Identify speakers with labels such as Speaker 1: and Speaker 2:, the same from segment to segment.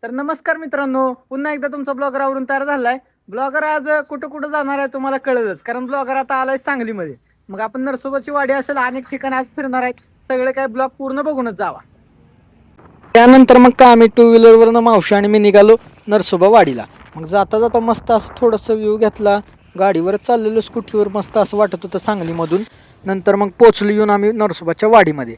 Speaker 1: तर नमस्कार मित्रांनो, पुन्हा एकदा तुमचा ब्लॉगर आवरून तयार झालाय. ब्लॉगर आज कुठं कुठं जाणार आहे तुम्हाला कळलंच, कारण ब्लॉगर आता आलाय सांगलीमध्ये. मग आपण नरसोबाची वाडी असेल अनेक ठिकाणी आज फिरणार आहे. सगळे काय ब्लॉग पूर्ण बघूनच जावा. त्यानंतर मग काय आम्ही टू व्हीलरवरनं मावशी आणि मी निघालो नरसोबा वाडीला. मग जाता जाता मस्त असं थोडंसं व्ह्यू घेतला. गाडीवरच चाललेलो स्कूटीवर, मस्त असं वाटत होतं सांगलीमधून. नंतर मग पोचलो येऊन आम्ही नरसोबाच्या वाडीमध्ये.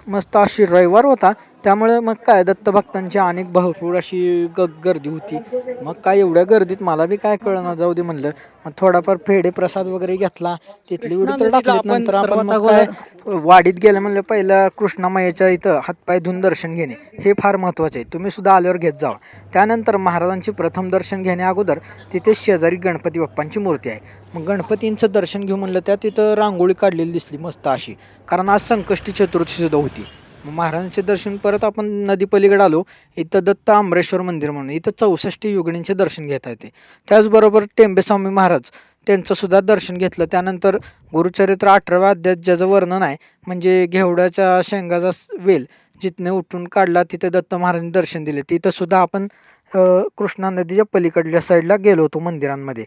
Speaker 1: मस्त अशी रविवार होता, त्यामुळे मग काय दत्तभक्तांची अनेक भरपूर अशी गर्दी होती. मग काय एवढ्या गर्दीत मला बी काय कळना, जाऊ दे म्हणलं. मग थोडाफार फेडे प्रसाद वगैरे घेतला, तिथली व्हिडिओ तर टाकलीत. नंतर आपण मग काय वाडीत गेलं म्हणलं पहिलं कृष्णामाईच्या इथं हातपाय धुवून दर्शन घेणे हे फार महत्त्वाचे आहे. तुम्ही सुद्धा आल्यावर घेत जावा. त्यानंतर महाराजांची प्रथम दर्शन घेण्या अगोदर तिथे शेजारी गणपती बाप्पांची मूर्ती आहे. मग गणपतींचं दर्शन घेऊ म्हणलं, त्या तिथं रांगोळी काढलेली दिसली मस्त अशी, कारण आज संकष्टी चतुर्थी सुद्धा होती. मग महाराजांचे दर्शन परत आपण नदी पलीकडे आलो. इथं दत्त आंबरेश्वर मंदिर म्हणून इथं 64 योगिनींचे दर्शन घेता येते. त्याचबरोबर टेंबेस्वामी महाराज त्यांचं सुद्धा दर्शन घेतलं. त्यानंतर गुरुचरित्र 18व्या अध्यायात ज्याचं वर्णन आहे, म्हणजे घेवड्याच्या शेंगाचा वेल जिथने उठून काढला तिथे दत्त महाराजांनी दर्शन दिले. तिथं सुद्धा आपण कृष्णा नदीच्या पलीकडल्या साईडला गेलो होतो मंदिरांमध्ये.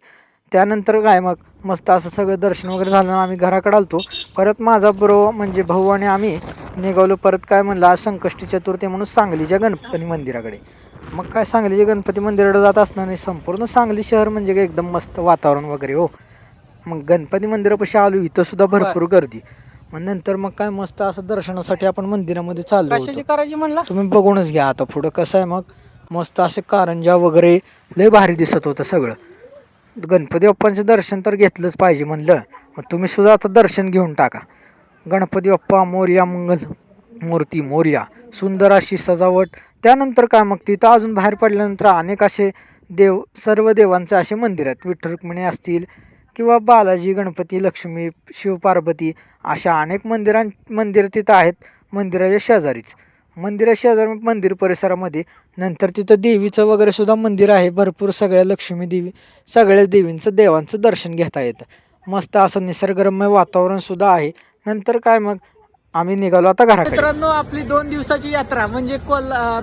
Speaker 1: त्यानंतर काय मग मस्त असं सगळं दर्शन वगैरे झालं, आम्ही घराकडे आलतो. परत माझा म्हणजे भाऊ आणि आम्ही निघालो परत. काय म्हणलं, आज संकष्टी चतुर्थी म्हणून सांगलीच्या गणपती मंदिराकडे. मग काय सांगलीच्या गणपती मंदिराकडे जात असताना संपूर्ण सांगली शहर म्हणजे काय एकदम मस्त वातावरण वगैरे हो. मग गणपती मंदिरापाशी आलो, इथं सुद्धा भरपूर गर्दी. मग नंतर मग काय मस्त असं दर्शनासाठी आपण मंदिरामध्ये चाललो होतो. करायची म्हणला तुम्ही बघूनच घ्या आता पुढं कसं आहे. मग मस्त असे कारंजा वगैरे लय भारी दिसत होतं सगळं. गणपती बाप्पांचं दर्शन तर घेतलंच पाहिजे म्हणलं. मग तुम्ही सुद्धा आता दर्शन घेऊन टाका. गणपती बाप्पा मोरया, मंगल मूर्ती मोरया, सुंदर अशी सजावट. त्यानंतर काय मग तिथं अजून बाहेर पडल्यानंतर अनेक असे सर्व देवांचे असे मंदिर आहेत. विठ्ठल रुक्मिणी असतील किंवा बालाजी, गणपती, लक्ष्मी, शिवपार्वती अशा अनेक मंदिर तिथं आहेत. मंदिराच्या शेजारी मंदिर परिसरामध्ये. नंतर तिथं देवीचं वगैरे सुद्धा मंदिर आहे भरपूर. सगळ्या लक्ष्मी देवी, सगळ्या देवांचं दर्शन घेता येतं. मस्त असं निसर्गरम्य वातावरण सुद्धा आहे. नंतर काय मग आम्ही निघालो आता घराकडे. मित्रांनो, आपली 2 दिवसाची यात्रा म्हणजे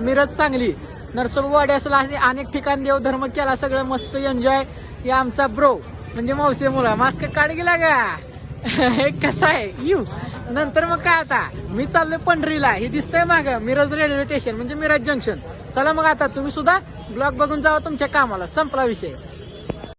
Speaker 1: मिरज, सांगली, नरसोबा वाडी असं अनेक ठिकाणी देवधर्म केला. सगळं मस्त एन्जॉय. या आमचा ब्रो म्हणजे मावशी मुला मास्क काढ गेला का हे कसा आहे नंतर मग काय आता मी चाललोय पंढरीला. हे दिसतंय माग मिरज रेल्वे स्टेशन म्हणजे मिरज जंक्शन. चला मग आता तुम्ही सुद्धा ब्लॉग बघून जावा तुमच्या कामाला. संपला विषय.